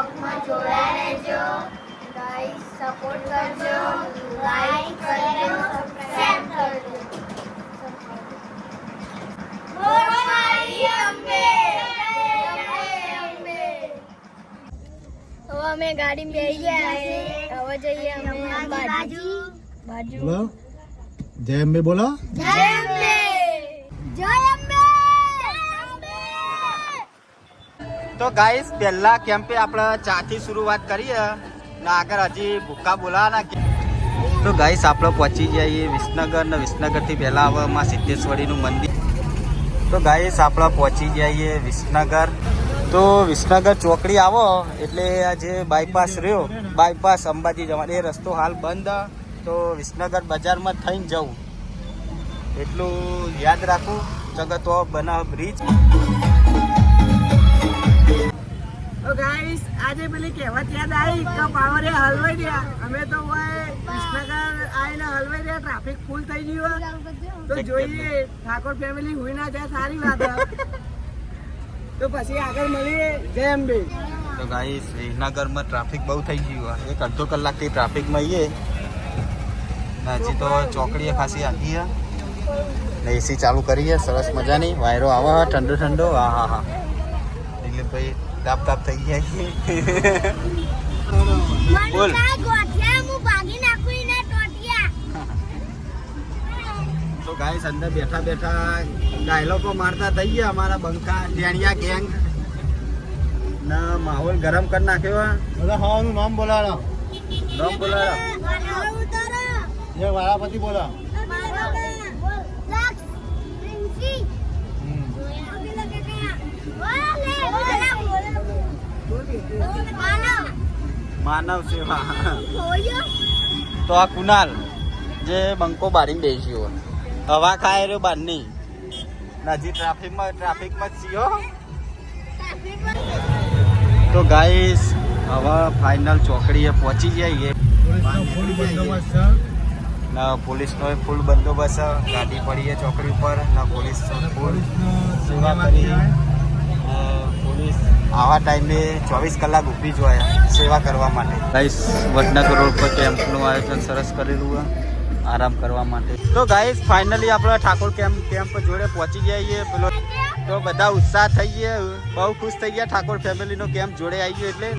બ્લોગમાં જોડાયા રહેજો. ગાઈસ સપોર્ટ કરજો, લાઈક કરજો, સબસ્ક્રાઇબ કરજો. હવે અમે ગાડીમાં બેસી ગયા છે. હવે જઈએ અમે બાજુ જય અંબે બોલો. જય અંબે, જય અંબે. તો ગાઈસ પહેલા કેમ્પે આપણે ચાથી શરૂઆત કરીએ ને આગળ હજી ભૂક્કા બોલાવાના. તો ગાઈસ આપણે પહોંચી જઈએ વિસનગર ને વિસનગરથી પહેલાં આવે માં સિદ્ધેશ્વરીનું મંદિર. તો ગાઈસ આપણે પહોંચી જઈએ વિસનગર. તો વિસનગર ચોકડી આવો એટલે આ જે બાયપાસ રહ્યો, બાયપાસ અંબાજી જવાનો એ રસ્તો હાલ બંધ. તો વિસનગર બજારમાં થઈને જવું એટલું યાદ રાખવું. જગતો બનાવ બ્રિજ. તો ગાઈસ આજે પેલી કહેવત યાદ આવી કે પાવરે હલવાઈ રહ્યા. અમે તો વિસનગર આવીને હલવાઈ રહ્યા, ટ્રાફિક ફૂલ થઈ ગયું. તો જોઈએ ઠાકોર ફેમિલી હોય ના જાય, સારી વાત. તો પછી આગળ મળીએ. જય અંબે. તો ગાઈસ વિસનગરમાં ટ્રાફિક બહુ થઈ ગયું. એક અડધો કલાકથી ટ્રાફિકમાં આવીએ. હજી તો ચોકડીએ ખાસી આખી ને એસી ચાલુ કરીએ સરસ મજાની. વાયરો આવે ઠંડો ઠંડો. હા હા હા દિલીપભાઈ તાપ તાપ થઈ ગયા. બોલ. તો ગાઈસ અંદર બેઠા બેઠા ડાયલોગો મારતા થઈ ગયા અમારા બંકા ટેણિયા ગેંગ ના માહોલ ગરમ કરી નાખ્યો. બધા હવાનું નામ બોલાવો. નામ બોલાવો. જે વાળાપતિ બોલા. માનવ સેવા. તો આ કુનાલ જે બંકો બારીને બેસ્યો હવા ખાય રહ્યો બારની. નજી ટ્રાફિકમાં જ છીએ. તો ગાઈસ હવે ફાઇનલ ચોકડીએ પહોંચી જઈએ. ના પોલીસનો ફૂલ બંદોબસ્ત. ગાડી પડીએ ચોકડી ઉપર ના પોલીસ ફૂલ સેવા કરી. પોલીસ આવા ટાઈમે 24 કલાક ઊભી જ હોય સેવા કરવા માટે. ગાઈસ વડનગર રોડ પર કેમ્પનું આયોજન સરસ કરેલું આરામ કરવા માટે. તો ગાઈસ ફાઇનલી આપણે ઠાકોર કેમ્પ જોડે પહોંચી જઈએ. પેલો તો બધા ઉત્સાહ થઈ ગયા, બહુ ખુશ થઈ ગયા. ઠાકોર ફેમિલીનો કેમ્પ જોડે આવી ગયો એટલે.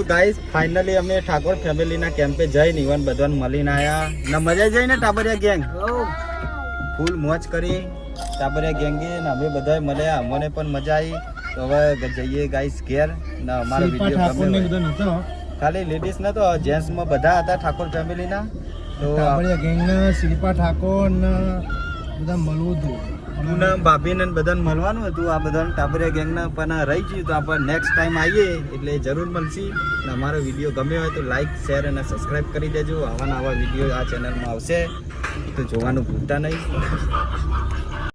ગાઈસ ફાઇનલી અમે ઠાકોર ફેમિલીના કેમ્પે જઈને ઇવન બધાને મળીને આવ્યા ને મજા જઈને ટાબરિયા ગેંગ ફૂલ મોજ કરી ટાબરિયા ગેંગે ને અમે બધા મળ્યા અમને પણ મજા આવી તો હવે જઈએ ગાઈસ ઘેર ને અમારો વિડીયો ગમે ખાલી લેડીઝ નતો જેન્ટ્સમાં બધા હતા ઠાકોર ફેમિલીના તો શિલ્પા ઠાકોર ને બધા મળવું હતું હું ને ભાભીને બધાને મળવાનું હતું આ બધાને ટાબરિયા ગેંગને પણ રહી ગયું તો આપણે નેક્સ્ટ ટાઈમ આવીએ એટલે જરૂર મળશી અને અમારો વિડીયો ગમ્યો હોય તો લાઈક શેર અને સબસ્ક્રાઈબ કરી દેજો આવા વિડીયો આ ચેનલમાં આવશે તો જોવાનું ભૂલતા નહીં.